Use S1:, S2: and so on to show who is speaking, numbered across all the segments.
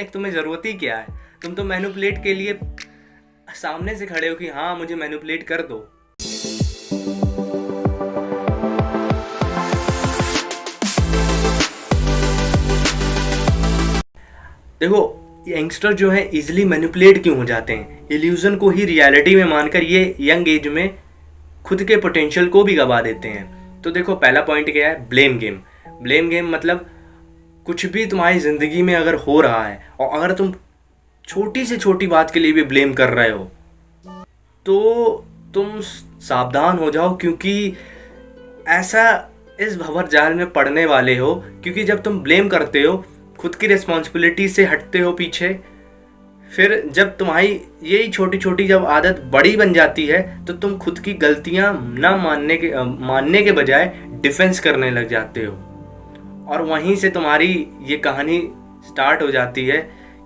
S1: तुम्हें ज़रूरत ही क्या है? तुम तो मैनिपुलेट के लिए सामने से खड़े हो कि हाँ मुझे मैनिपुलेट कर दो। देखो, यंगस्टर जो है इजीली मैनिपुलेट क्यों हो जाते हैं? इल्यूजन को ही रियलिटी में मानकर ये यंग एज में खुद के पोटेंशियल को भी गवा देते हैं। तो देखो, पहला पॉइंट क्या है? Blame game. ब्लेम गेम मतलब कुछ भी तुम्हारी ज़िंदगी में अगर हो रहा है और अगर तुम छोटी से छोटी बात के लिए भी ब्लेम कर रहे हो तो तुम सावधान हो जाओ, क्योंकि ऐसा इस भंवर जाल में पड़ने वाले हो। क्योंकि जब तुम ब्लेम करते हो, खुद की रिस्पॉन्सिबिलिटी से हटते हो पीछे, फिर जब तुम्हारी यही छोटी छोटी जब आदत बड़ी बन जाती है तो तुम खुद की गलतियां ना मानने के बजाय डिफेंस करने लग जाते हो। और वहीं से तुम्हारी ये कहानी स्टार्ट हो जाती है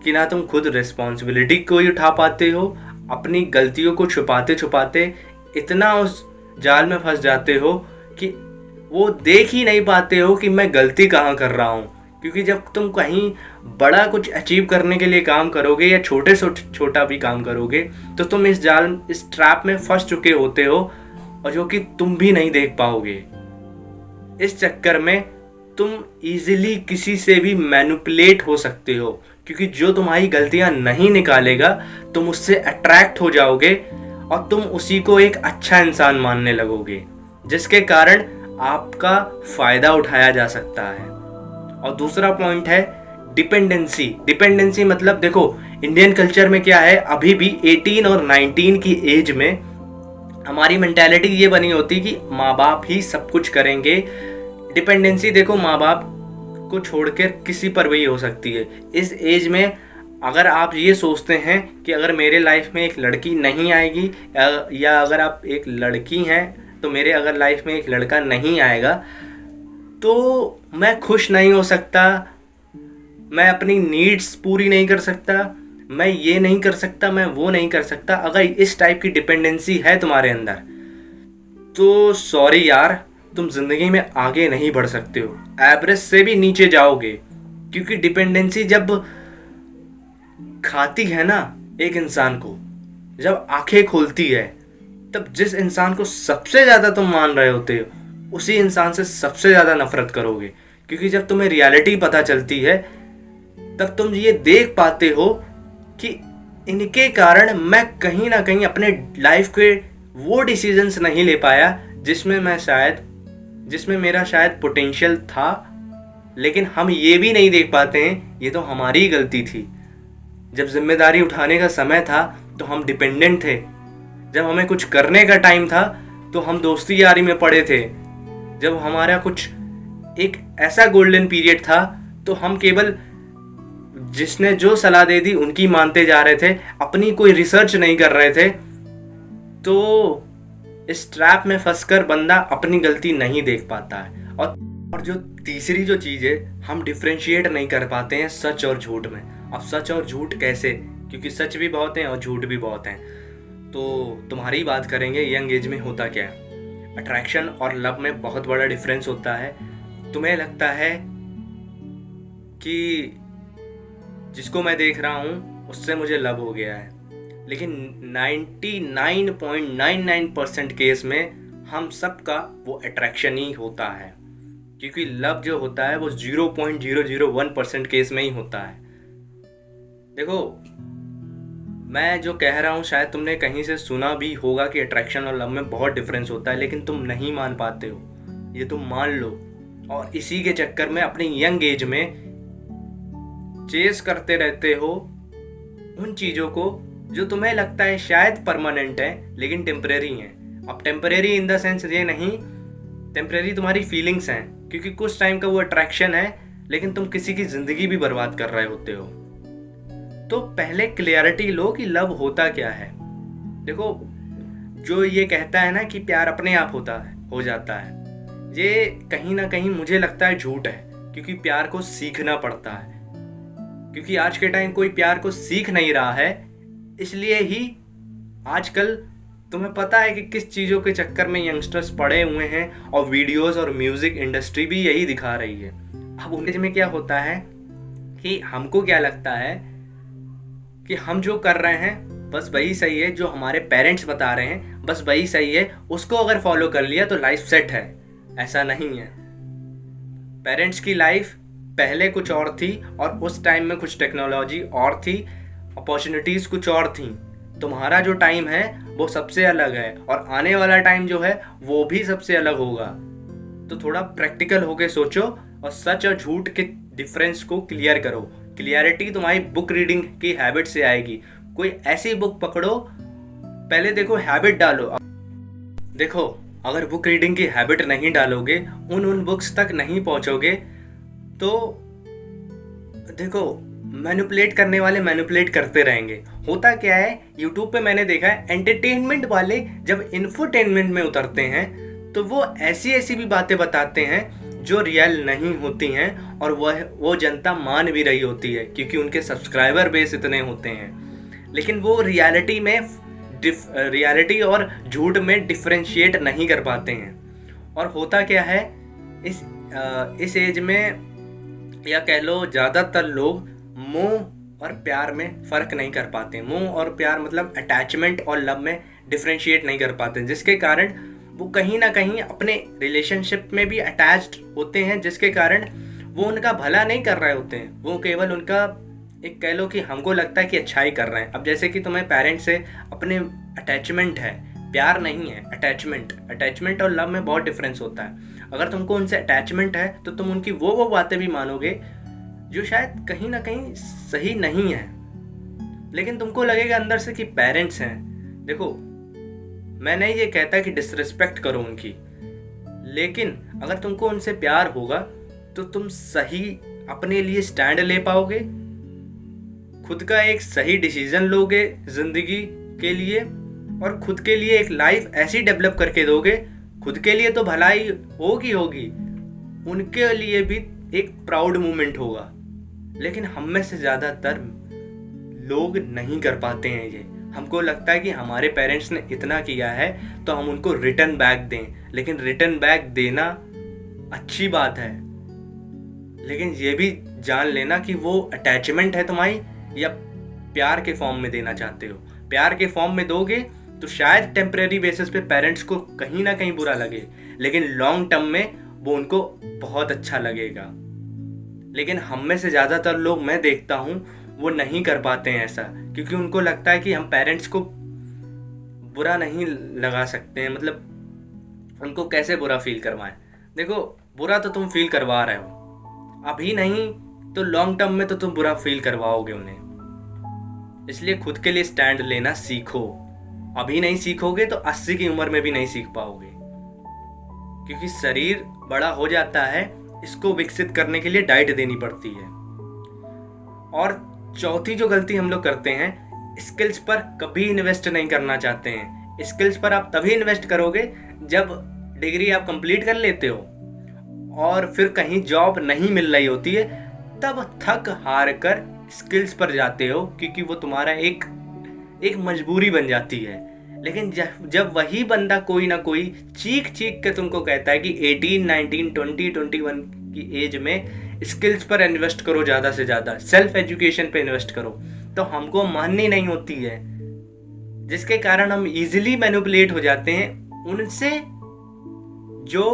S1: कि ना तुम खुद रिस्पॉन्सिबिलिटी को ही उठा पाते हो, अपनी गलतियों को छुपाते छुपाते इतना उस जाल में फंस जाते हो कि वो देख ही नहीं पाते हो कि मैं गलती कहाँ कर रहा हूँ। क्योंकि जब तुम कहीं बड़ा कुछ अचीव करने के लिए काम करोगे या छोटे से छोटा भी काम करोगे तो तुम इस ट्रैप में फंस चुके होते हो, और जो कि तुम भी नहीं देख पाओगे। इस चक्कर में तुम इजीली किसी से भी मैनिपुलेट हो सकते हो, क्योंकि जो तुम्हारी गलतियां नहीं निकालेगा तुम उससे अट्रैक्ट हो जाओगे और तुम उसी को एक अच्छा इंसान मानने लगोगे, जिसके कारण आपका फायदा उठाया जा सकता है। और दूसरा पॉइंट है डिपेंडेंसी। डिपेंडेंसी मतलब देखो, इंडियन कल्चर में क्या है, अभी भी 18 और 19 की एज में हमारी मेंटालिटी ये बनी होती कि माँ बाप ही सब कुछ करेंगे। डिपेंडेंसी देखो, माँ बाप को छोड़कर किसी पर भी हो सकती है। इस एज में अगर आप ये सोचते हैं कि अगर मेरे लाइफ में एक लड़की नहीं आएगी, या अगर आप एक लड़की हैं तो मेरे अगर लाइफ में एक लड़का नहीं आएगा तो मैं खुश नहीं हो सकता, मैं अपनी नीड्स पूरी नहीं कर सकता, मैं ये नहीं कर सकता, मैं वो नहीं कर सकता। अगर इस टाइप की डिपेंडेंसी है तुम्हारे अंदर तो सॉरी यार, तुम जिंदगी में आगे नहीं बढ़ सकते हो, एवरेज से भी नीचे जाओगे। क्योंकि डिपेंडेंसी जब खाती है ना एक इंसान को, जब आंखें खोलती है, तब जिस इंसान को सबसे ज़्यादा तुम मान रहे होते हो उसी इंसान से सबसे ज़्यादा नफरत करोगे। क्योंकि जब तुम्हें रियलिटी पता चलती है तब तुम ये देख पाते हो कि इनके कारण मैं कहीं ना कहीं अपने लाइफ के वो डिसीजंस नहीं ले पाया जिसमें मेरा शायद पोटेंशियल था। लेकिन हम ये भी नहीं देख पाते हैं ये तो हमारी ही गलती थी। जब जिम्मेदारी उठाने का समय था तो हम डिपेंडेंट थे, जब हमें कुछ करने का टाइम था तो हम दोस्ती यारी में पड़े थे, जब हमारा कुछ एक ऐसा गोल्डन पीरियड था तो हम केवल जिसने जो सलाह दे दी उनकी मानते जा रहे थे, अपनी कोई रिसर्च नहीं कर रहे थे। तो इस ट्रैप में फंसकर बंदा अपनी गलती नहीं देख पाता है। और जो तीसरी जो चीज़ है, हम डिफ्रेंशिएट नहीं कर पाते हैं सच और झूठ में। अब सच और झूठ कैसे? क्योंकि सच भी बहुत हैं और झूठ भी बहुत हैं। तो तुम्हारी बात करेंगे यंग एज में होता क्या है। अट्रैक्शन और लव में बहुत बड़ा डिफरेंस होता है। तुम्हें लगता है कि जिसको मैं देख रहा हूँ उससे मुझे लव हो गया है, लेकिन 99.99% केस में हम सबका वो अट्रैक्शन ही होता है। क्योंकि लव जो होता है वो 0.001% केस में ही होता है। देखो, मैं जो कह रहा हूँ शायद तुमने कहीं से सुना भी होगा कि अट्रैक्शन और लव में बहुत डिफरेंस होता है, लेकिन तुम नहीं मान पाते हो। ये तुम मान लो और इसी के चक्कर में अपनी यंग एज में चेस करते रहते हो उन चीज़ों को जो तुम्हें लगता है शायद परमानेंट है लेकिन टेम्परेरी हैं। अब टेम्परेरी इन द सेंस ये नहीं, टेम्परेरी तुम्हारी फीलिंग्स हैं, क्योंकि कुछ टाइम का वो अट्रैक्शन है लेकिन तुम किसी की ज़िंदगी भी बर्बाद कर रहे होते हो। तो पहले क्लियरिटी लो कि लव होता क्या है। देखो, जो ये कहता है ना कि प्यार अपने आप हो जाता है, ये कहीं ना कहीं मुझे लगता है झूठ है। क्योंकि प्यार को सीखना पड़ता है। क्योंकि आज के टाइम कोई प्यार को सीख नहीं रहा है, इसलिए ही आजकल तुम्हें पता है कि किस चीज़ों के चक्कर में यंगस्टर्स पड़े हुए हैं, और वीडियोस और म्यूज़िक इंडस्ट्री भी यही दिखा रही है। अब उनके में क्या होता है कि हमको क्या लगता है कि हम जो कर रहे हैं बस वही सही है, जो हमारे पेरेंट्स बता रहे हैं बस वही सही है, उसको अगर फॉलो कर लिया तो लाइफ सेट है। ऐसा नहीं है। पेरेंट्स की लाइफ पहले कुछ और थी और उस टाइम में कुछ टेक्नोलॉजी और थी, अपॉर्चुनिटीज़ कुछ और थी। तुम्हारा जो टाइम है वो सबसे अलग है और आने वाला टाइम जो है वो भी सबसे अलग होगा। तो थोड़ा प्रैक्टिकल होके सोचो और सच और झूठ के डिफरेंस को क्लियर करो। क्लियरिटी तुम्हारी बुक रीडिंग की हैबिट से आएगी। कोई ऐसी बुक पकड़ो, पहले देखो हैबिट डालो। देखो, अगर बुक रीडिंग की हैबिट नहीं डालोगे, उन बुक्स तक नहीं पहुंचोगे, तो देखो मैनिपुलेट करने वाले मैनिपुलेट करते रहेंगे। होता क्या है, यूट्यूब पे मैंने देखा है एंटरटेनमेंट वाले जब इन्फोटेनमेंट में उतरते हैं तो वो ऐसी ऐसी भी बातें बताते हैं जो रियल नहीं होती हैं और वो जनता मान भी रही होती है क्योंकि उनके सब्सक्राइबर बेस इतने होते हैं। लेकिन वो रियलिटी और झूठ में डिफ्रेंशिएट नहीं कर पाते हैं। और होता क्या है, इस एज में या कह लो ज़्यादातर लोग मोह और प्यार में फ़र्क नहीं कर पाते। मोह और प्यार मतलब अटैचमेंट और लव में डिफ्रेंशिएट नहीं कर पाते, जिसके कारण वो कहीं ना कहीं अपने रिलेशनशिप में भी अटैच्ड होते हैं, जिसके कारण वो उनका भला नहीं कर रहे होते हैं, वो केवल उनका एक कह लो कि हमको लगता है कि अच्छा ही कर रहे हैं। अब जैसे कि तुम्हें पेरेंट्स से अपने अटैचमेंट है, प्यार नहीं है, अटैचमेंट और लव में बहुत डिफरेंस होता है। अगर तुमको उनसे अटैचमेंट है तो तुम उनकी वो बातें भी मानोगे जो शायद कहीं ना कहीं सही नहीं है, लेकिन तुमको लगेगा अंदर से कि पेरेंट्स हैं। देखो, मैं नहीं ये कहता कि डिसरिस्पेक्ट करो उनकी, लेकिन अगर तुमको उनसे प्यार होगा तो तुम सही अपने लिए स्टैंड ले पाओगे, खुद का एक सही डिसीजन लोगे जिंदगी के लिए और खुद के लिए एक लाइफ ऐसी डेवलप करके दोगे। खुद के लिए तो भलाई होगी, उनके लिए भी एक प्राउड मोमेंट होगा। लेकिन हम में से ज़्यादातर लोग नहीं कर पाते हैं ये। हमको लगता है कि हमारे पेरेंट्स ने इतना किया है तो हम उनको रिटर्न बैक दें, लेकिन रिटर्न बैक देना अच्छी बात है, लेकिन ये भी जान लेना कि वो अटैचमेंट है तुम्हारी या प्यार के फॉर्म में देना चाहते हो। प्यार के फॉर्म में दोगे तो शायद टेम्परेरी बेसिस पे पेरेंट्स को कहीं ना कहीं बुरा लगे, लेकिन लॉन्ग टर्म में वो उनको बहुत अच्छा लगेगा। लेकिन हम में से ज़्यादातर लोग मैं देखता हूँ वो नहीं कर पाते हैं ऐसा, क्योंकि उनको लगता है कि हम पेरेंट्स को बुरा नहीं लगा सकते हैं, मतलब उनको कैसे बुरा फील करवाएं। देखो, बुरा तो तुम फील करवा रहे हो, अभी नहीं तो लॉन्ग टर्म में तो तुम बुरा फील करवाओगे उन्हें। इसलिए खुद के लिए स्टैंड लेना सीखो। अभी नहीं सीखोगे तो 80 की उम्र में भी नहीं सीख पाओगे, क्योंकि शरीर बड़ा हो जाता है, इसको विकसित करने के लिए डाइट देनी पड़ती है। और चौथी जो गलती हम लोग करते हैं, स्किल्स पर कभी इन्वेस्ट नहीं करना चाहते हैं। स्किल्स पर आप तभी इन्वेस्ट करोगे जब डिग्री आप कंप्लीट कर लेते हो और फिर कहीं जॉब नहीं मिल रही होती है, तब थक हार कर स्किल्स पर जाते हो, क्योंकि वो तुम्हारा एक मजबूरी बन जाती है। लेकिन जब वही बंदा कोई ना कोई चीख के तुमको कहता है कि 18, 19, 20, 21 की एज में स्किल्स पर इन्वेस्ट करो, ज़्यादा से ज़्यादा सेल्फ एजुकेशन पे इन्वेस्ट करो, तो हमको माननी नहीं होती है, जिसके कारण हम इजीली मैनिपुलेट हो जाते हैं उनसे जो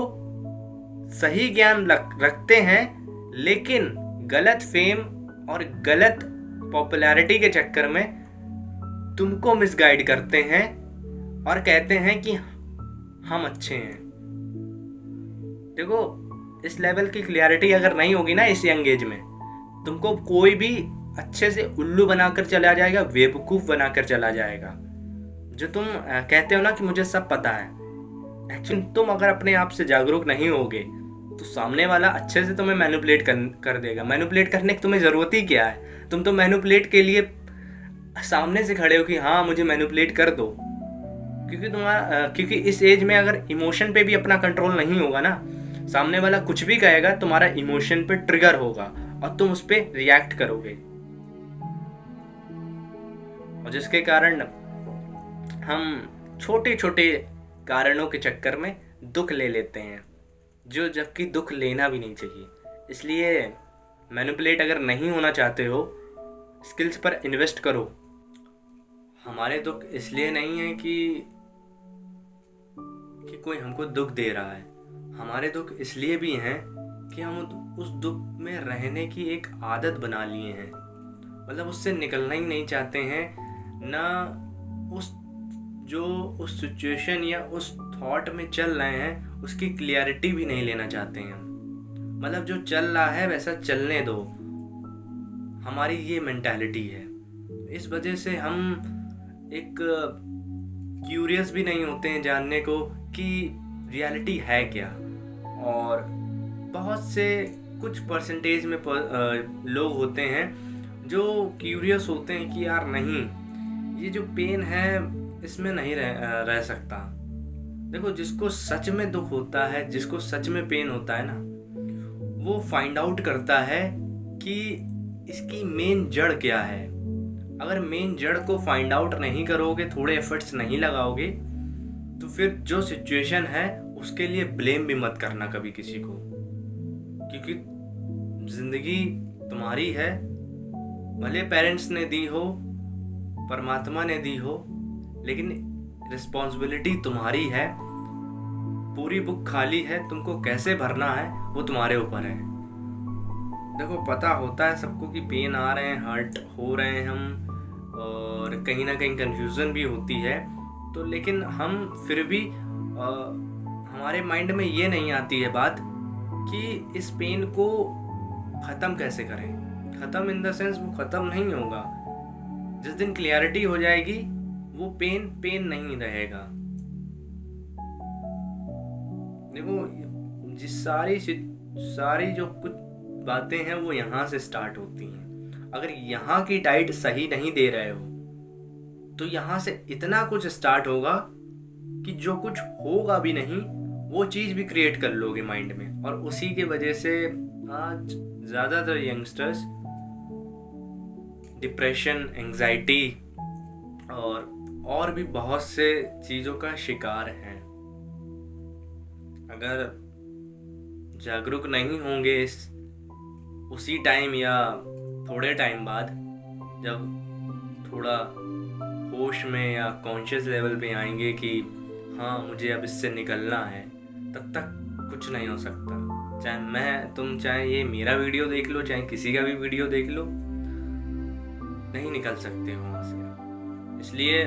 S1: सही ज्ञान रखते हैं, लेकिन गलत फेम और गलत पॉपुलैरिटी के चक्कर में तुमको मिसगाइड करते हैं और कहते हैं कि हम अच्छे हैं। देखो, इस लेवल की क्लियरिटी अगर नहीं होगी ना इस यंग एज में, तुमको कोई भी अच्छे से उल्लू बनाकर चला जाएगा, बेवकूफ़ बनाकर चला जाएगा। जो तुम कहते हो ना कि मुझे सब पता है, एक्चुअली तुम अगर अपने आप से जागरूक नहीं होगे तो सामने वाला अच्छे से तुम्हें मैनिपुलेट कर देगा। मैनिपुलेट करने की तुम्हें ज़रूरत ही क्या है? तुम तो मैनिपुलेट के लिए सामने से खड़े हो कि हाँ मुझे मैनिपुलेट कर दो, क्योंकि इस एज में अगर इमोशन पे भी अपना कंट्रोल नहीं होगा ना, सामने वाला कुछ भी कहेगा तुम्हारा इमोशन पे ट्रिगर होगा और तुम उस पर रिएक्ट करोगे, और जिसके कारण हम छोटे छोटे कारणों के चक्कर में दुख ले लेते हैं, जो जबकि दुख लेना भी नहीं चाहिए। इसलिए मैनिपुलेट अगर नहीं होना चाहते हो, स्किल्स पर इन्वेस्ट करो। हमारे दुख इसलिए नहीं है कि कोई हमको दुख दे रहा है, हमारे दुख इसलिए भी हैं कि हम उस दुख में रहने की एक आदत बना लिए हैं, मतलब उससे निकलना ही नहीं चाहते हैं ना। उस सिचुएशन या उस थॉट में चल रहे हैं उसकी क्लियरिटी भी नहीं लेना चाहते हैं। मतलब जो चल रहा है वैसा चलने दो, हमारी ये मेंटालिटी है। इस वजह से हम एक क्यूरियस भी नहीं होते हैं जानने को कि रियलिटी है क्या। और बहुत से कुछ परसेंटेज में लोग होते हैं जो क्यूरियस होते हैं कि यार नहीं, ये जो पेन है इसमें नहीं रह सकता। देखो, जिसको सच में दुख होता है, जिसको सच में पेन होता है ना, वो फाइंड आउट करता है कि इसकी मेन जड़ क्या है। अगर मेन जड़ को फाइंड आउट नहीं करोगे, थोड़े एफर्ट्स नहीं लगाओगे, तो फिर जो सिचुएशन है उसके लिए ब्लेम भी मत करना कभी किसी को, क्योंकि जिंदगी तुम्हारी है। भले पेरेंट्स ने दी हो, परमात्मा ने दी हो, लेकिन रिस्पॉन्सिबिलिटी तुम्हारी है। पूरी बुक खाली है, तुमको कैसे भरना है वो तुम्हारे ऊपर है। देखो, पता होता है सबको कि पेन आ रहे हैं, हर्ट हो रहे हैं हम, और कहीं ना कहीं कंफ्यूजन भी होती है, तो लेकिन हम फिर भी हमारे माइंड में ये नहीं आती है बात कि इस पेन को ख़त्म कैसे करें। ख़त्म इन द सेंस वो ख़त्म नहीं होगा। जिस दिन क्लियरिटी हो जाएगी वो पेन नहीं रहेगा। देखो, जिस सारी जो कुछ बातें हैं वो यहाँ से स्टार्ट होती हैं। अगर यहाँ की डाइट सही नहीं दे रहे हो तो यहाँ से इतना कुछ स्टार्ट होगा कि जो कुछ होगा भी नहीं वो चीज़ भी क्रिएट कर लोगे माइंड में। और उसी के वजह से आज ज़्यादातर यंगस्टर्स डिप्रेशन, एंजाइटी और भी बहुत से चीज़ों का शिकार हैं। अगर जागरूक नहीं होंगे उसी टाइम या थोड़े टाइम बाद, जब थोड़ा होश में या कॉन्शियस लेवल पे आएंगे कि हाँ मुझे अब इससे निकलना है, तब तक कुछ नहीं हो सकता। चाहे ये मेरा वीडियो देख लो, चाहे किसी का भी वीडियो देख लो, नहीं निकल सकते हो वहाँ से। इसलिए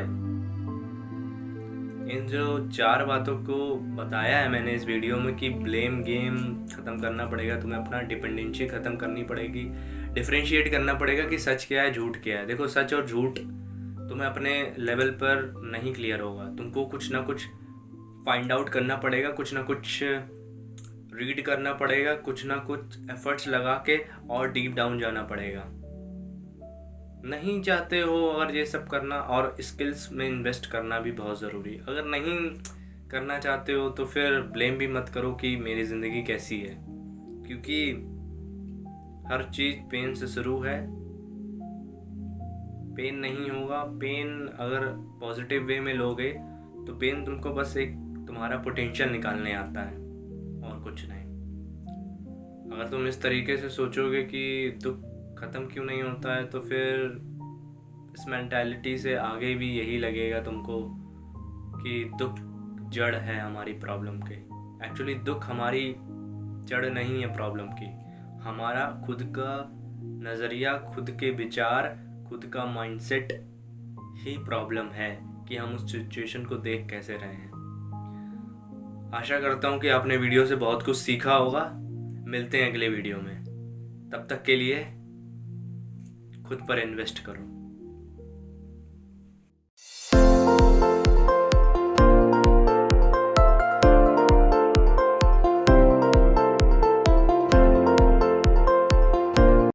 S1: इन जो 4 बातों को बताया है मैंने इस वीडियो में कि ब्लेम गेम ख़त्म करना पड़ेगा, तुम्हें अपना डिपेंडेंसी ख़त्म करनी पड़ेगी, डिफरेंशिएट करना पड़ेगा कि सच क्या है, झूठ क्या है। देखो, सच और झूठ तुम्हें अपने लेवल पर नहीं क्लियर होगा, तुमको कुछ ना कुछ फाइंड आउट करना पड़ेगा, कुछ ना कुछ रीड करना पड़ेगा, कुछ ना कुछ एफर्ट्स लगा के और डीप डाउन जाना पड़ेगा। नहीं चाहते हो अगर ये सब करना, और स्किल्स में इन्वेस्ट करना भी बहुत ज़रूरी। अगर नहीं करना चाहते हो तो फिर ब्लेम भी मत करो कि मेरी ज़िंदगी कैसी है, क्योंकि हर चीज़ पेन से शुरू है। पेन नहीं होगा, पेन अगर पॉजिटिव वे में लोगे तो पेन तुमको बस एक तुम्हारा पोटेंशियल निकालने आता है और कुछ नहीं। अगर तुम इस तरीके से सोचोगे कि दुख ख़त्म क्यों नहीं होता है, तो फिर इस मेंटालिटी से आगे भी यही लगेगा तुमको कि दुख जड़ है हमारी प्रॉब्लम के। एक्चुअली दुख हमारी जड़ नहीं है प्रॉब्लम की, हमारा खुद का नज़रिया, खुद के विचार, खुद का माइंडसेट ही प्रॉब्लम है कि हम उस सिचुएशन को देख कैसे रहे हैं। आशा करता हूँ कि आपने वीडियो से बहुत कुछ सीखा होगा। मिलते हैं अगले वीडियो में, तब तक के लिए खुद पर इन्वेस्ट करो।